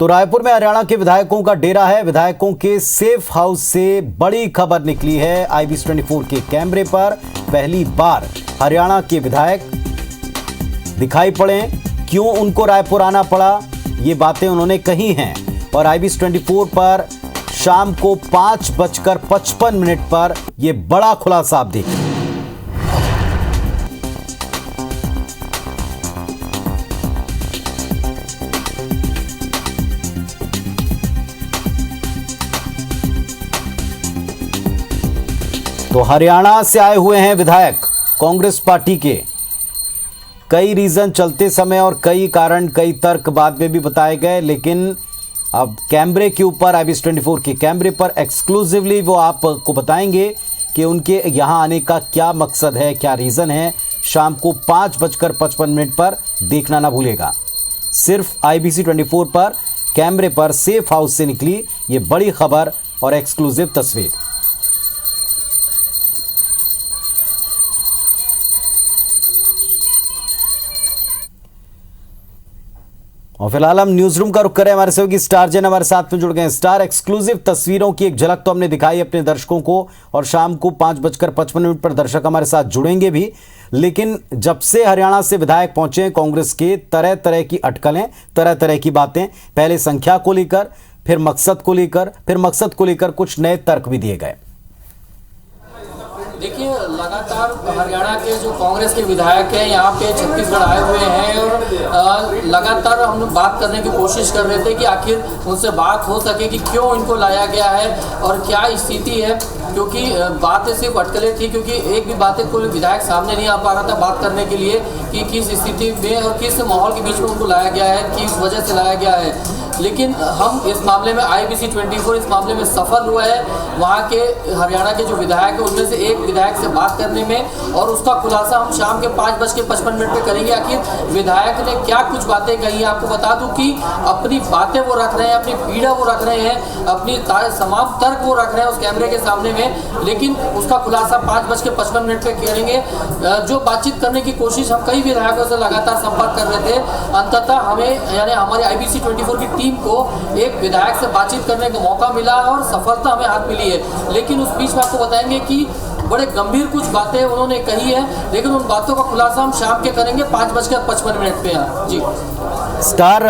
तो रायपुर में हरियाणा के विधायकों का डेरा है। विधायकों के सेफ हाउस से बड़ी खबर निकली है। IBC24 के कैमरे पर पहली बार हरियाणा के विधायक दिखाई पड़े। क्यों उनको रायपुर आना पड़ा, ये बातें उन्होंने कही हैं। और IBC24 पर शाम को 5:55 पर यह बड़ा खुलासा आप देखिए। तो हरियाणा से आए हुए हैं विधायक कांग्रेस पार्टी के। कई रीजन चलते समय और कई कारण, कई तर्क बाद में भी बताए गए, लेकिन अब कैमरे के ऊपर IBC24 के कैमरे पर एक्सक्लूसिवली वो आपको बताएंगे कि उनके यहां आने का क्या मकसद है, क्या रीजन है। शाम को 5:55 पर देखना ना भूलेगा। सिर्फ IBC24 पर कैमरे पर सेफ हाउस से निकली ये बड़ी खबर और एक्सक्लूसिव तस्वीर। और फिलहाल हम न्यूज रूम का रुख करें। हमारे सहयोगी स्टार जैन हमारे साथ में जुड़ गए हैं। स्टार, एक्सक्लूसिव तस्वीरों की एक झलक तो हमने दिखाई अपने दर्शकों को, और शाम को 5:55 पर दर्शक हमारे साथ जुड़ेंगे भी। लेकिन जब से हरियाणा से विधायक पहुंचे कांग्रेस के, तरह तरह की अटकलें, तरह तरह की बातें। पहले संख्या को लेकर, फिर मकसद को लेकर कुछ नए तर्क भी दिए गए। देखिए, लगातार हरियाणा के जो कांग्रेस के विधायक हैं यहाँ पे छत्तीसगढ़ आए हुए हैं और लगातार हम लोग बात करने की कोशिश कर रहे थे कि आखिर उनसे बात हो सके कि क्यों इनको लाया गया है और क्या स्थिति है। क्योंकि बातें सिर्फ अटकलें थी, क्योंकि एक भी बातें कोई विधायक सामने नहीं आ पा रहा था बात करने के लिए कि किस स्थिति में और किस माहौल के बीच में उनको लाया गया है, किस वजह से लाया गया है। लेकिन हम इस मामले में IBC24 इस मामले में सफल हुआ है। वहाँ के हरियाणा के जो विधायक है उनमें से एक विधायक से बात करने में, और उसका खुलासा हम शाम के 5:55 पे करेंगे। आखिर विधायक ने क्या कुछ बातें कही हैं। आपको बता दूं कि अपनी बातें वो रख रहे हैं, अपनी पीड़ा वो रख रहे हैं, अपनी तमाम तर्क वो रख रहे हैं उस कैमरे के सामने में, लेकिन उसका खुलासा 5:55 पे करेंगे। जो बातचीत करने की कोशिश हम कई विधायकों से लगातार संपर्क कर रहे थे, अंततः हमें यानी हमारे IBC24 की टीम को एक विधायक से बातचीत करने का मौका मिला और सफलता हमें हाथ मिली है। लेकिन उस बीच में आपको बताएंगे कि बड़े गंभीर कुछ बातें उन्होंने कही है, लेकिन उन बातों का खुलासा हम शाम के करेंगे 5:55 पे। यहाँ जी स्टार,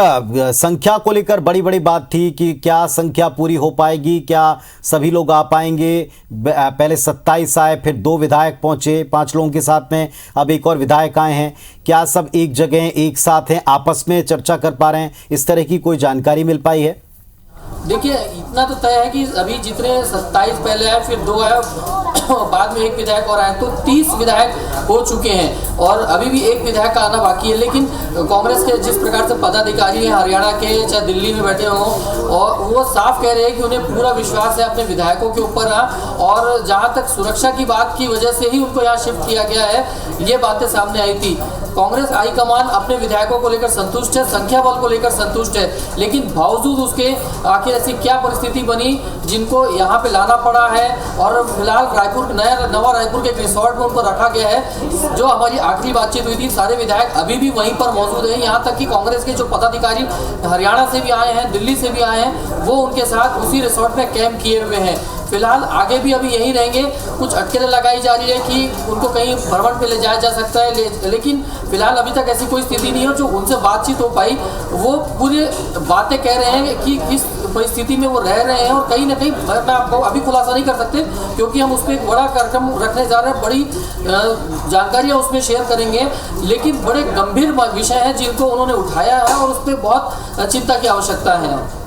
संख्या को लेकर बड़ी बड़ी बात थी कि क्या संख्या पूरी हो पाएगी, क्या सभी लोग आ पाएंगे। पहले 27 आए, फिर 2 विधायक पहुंचे 5 लोगों के साथ में, अब एक और विधायक आए हैं। क्या सब एक जगह एक साथ हैं, आपस में चर्चा कर पा रहे हैं, इस तरह की कोई जानकारी मिल पाई है? देखिए, इतना तो तय है कि अभी जितने 27 पहले आए, फिर 2 आए, बाद में एक विधायक और आए, तो 30 विधायक हो चुके हैं और अभी भी एक विधायक का आना बाकी है। लेकिन कांग्रेस के जिस प्रकार से पदाधिकारी हैं हरियाणा के, चाहे दिल्ली में बैठे हों, और वो साफ कह रहे हैं कि उन्हें पूरा विश्वास है अपने विधायकों के ऊपर। और जहाँ तक सुरक्षा की बात की वजह से ही उनको यहाँ शिफ्ट किया गया है, ये बातें सामने आई थी। कांग्रेस हाईकमान अपने विधायकों को लेकर संतुष्ट है, संख्या बल को लेकर संतुष्ट है, लेकिन बावजूद उसके आखिर ऐसी क्या परिस्थिति बनी जिनको यहाँ पे लाना पड़ा है। और फिलहाल नवा रायपुर के एक रिसोर्ट में उनको रखा गया है। जो हमारी आखिरी बातचीत हुई थी, सारे विधायक अभी भी वहीं पर मौजूद हैं। यहाँ तक कि कांग्रेस के जो पदाधिकारी हरियाणा से भी आए हैं, दिल्ली से भी आए हैं, वो उनके साथ उसी रिसोर्ट में कैंप किए हुए हैं। फिलहाल आगे भी अभी यहीं रहेंगे। कुछ अटकलें लगाई जा रही है कि उनको कहीं भ्रमण पे ले जाया जा सकता है, लेकिन फिलहाल अभी तक ऐसी कोई स्थिति नहीं है जो उनसे बातचीत हो पाई। वो पूरी बातें कह रहे हैं कि किस परिस्थिति में वो रह रहे हैं, और कहीं ना कहीं मैं आपको अभी खुलासा नहीं कर सकते क्योंकि हम उस पर एक बड़ा कार्यक्रम रखने जा रहे हैं, बड़ी जानकारियाँ उसमें शेयर करेंगे। लेकिन बड़े गंभीर विषय हैं जिनको उन्होंने उठाया है और उस पर बहुत चिंता की आवश्यकता है।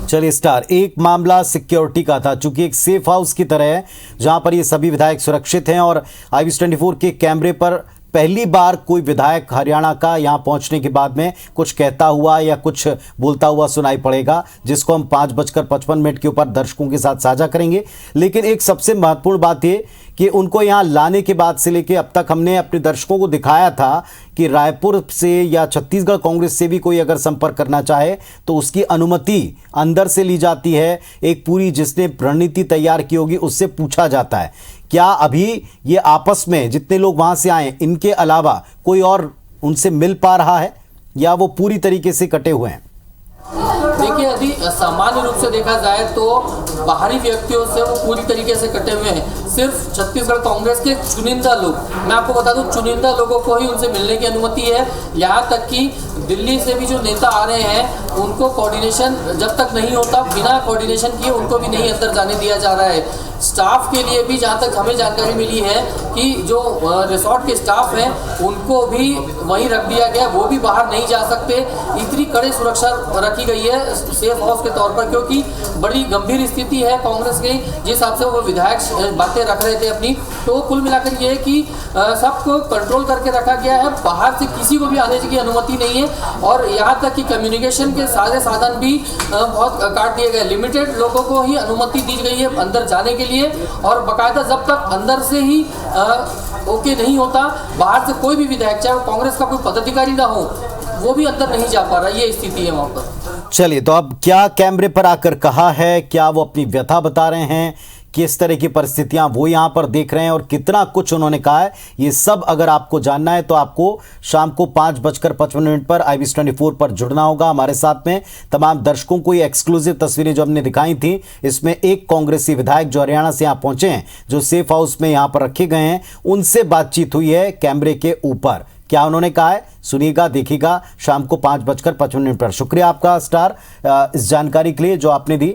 चलिए स्टार, एक मामला सिक्योरिटी का था, चूंकि एक सेफ हाउस की तरह है जहां पर ये सभी विधायक सुरक्षित हैं, और IBC24 के कैमरे पर पहली बार कोई विधायक हरियाणा का यहां पहुंचने के बाद में कुछ कहता हुआ या कुछ बोलता हुआ सुनाई पड़ेगा, जिसको हम 5:55 के ऊपर दर्शकों के साथ साझा करेंगे। लेकिन एक सबसे महत्वपूर्ण बात यह कि उनको यहां लाने के बाद से लेके अब तक हमने अपने दर्शकों को दिखाया था कि रायपुर से या छत्तीसगढ़ कांग्रेस से भी कोई अगर संपर्क करना चाहे तो उसकी अनुमति अंदर से ली जाती है। एक पूरी जिसने रणनीति तैयार की होगी उससे पूछा जाता है। क्या अभी ये आपस में जितने लोग वहां से आए इनके अलावा कोई और उनसे मिल पा रहा है या वो पूरी तरीके से कटे हुए हैं? देखिए, यदि सामान्य रूप से देखा जाए तो बाहरी व्यक्तियों से वो पूरी तरीके से कटे हुए हैं। सिर्फ छत्तीसगढ़ कांग्रेस के चुनिंदा लोग, मैं आपको बता दूं, चुनिंदा लोगों को ही उनसे मिलने की अनुमति है। यहाँ तक कि दिल्ली से भी जो नेता आ रहे हैं उनको कोऑर्डिनेशन जब तक नहीं होता, बिना कोऑर्डिनेशन किए उनको भी नहीं अंदर जाने दिया जा रहा है। स्टाफ के लिए भी जहाँ तक हमें जानकारी मिली है कि जो रिसोर्ट के स्टाफ हैं उनको भी वहीं रख दिया गया, वो भी बाहर नहीं जा सकते। इतनी कड़ी सुरक्षा रखी गई है सेफ हाउस के तौर पर, क्योंकि बड़ी गंभीर स्थिति है कांग्रेस की जिस हिसाब से वो विधायक बातें रख रहे थे अपनी। तो कुल मिलाकर ये है कि सबको कंट्रोल करके रखा गया है, बाहर से किसी को भी आने की अनुमति नहीं है। और यहाँ तक कि कम्युनिकेशन के सारे साधन भी बहुत काट दिए गए। लिमिटेड लोगों को ही अनुमति दी गई है अंदर जाने के लिए, और बाकायदा जब तक अंदर से ही ओके नहीं होता, बाहर से कोई भी विधायक, चाहे वो कांग्रेस का कोई पदाधिकारी ना हो, वो भी अंदर नहीं जा पा रहा। ये स्थिति है वहां पर। चलिए, तो अब क्या कैमरे पर आकर कहा है, क्या वो अपनी व्यथा बता रहे हैं, किस तरह की परिस्थितियां वो यहां पर देख रहे हैं और कितना कुछ उन्होंने कहा है, ये सब अगर आपको जानना है तो आपको शाम को 5:55 पर IBS24 पर जुड़ना होगा हमारे साथ में। तमाम दर्शकों को ये एक्सक्लूसिव तस्वीरें जो हमने दिखाई थी, इसमें एक कांग्रेसी विधायक जो हरियाणा से यहां पहुंचे हैं, जो सेफ हाउस में यहां पर रखे गए हैं, उनसे बातचीत हुई है कैमरे के ऊपर। क्या उन्होंने कहा है सुनिएगा, देखिएगा शाम को 5:55 पर। शुक्रिया आपका स्टार इस जानकारी के लिए जो आपने दी।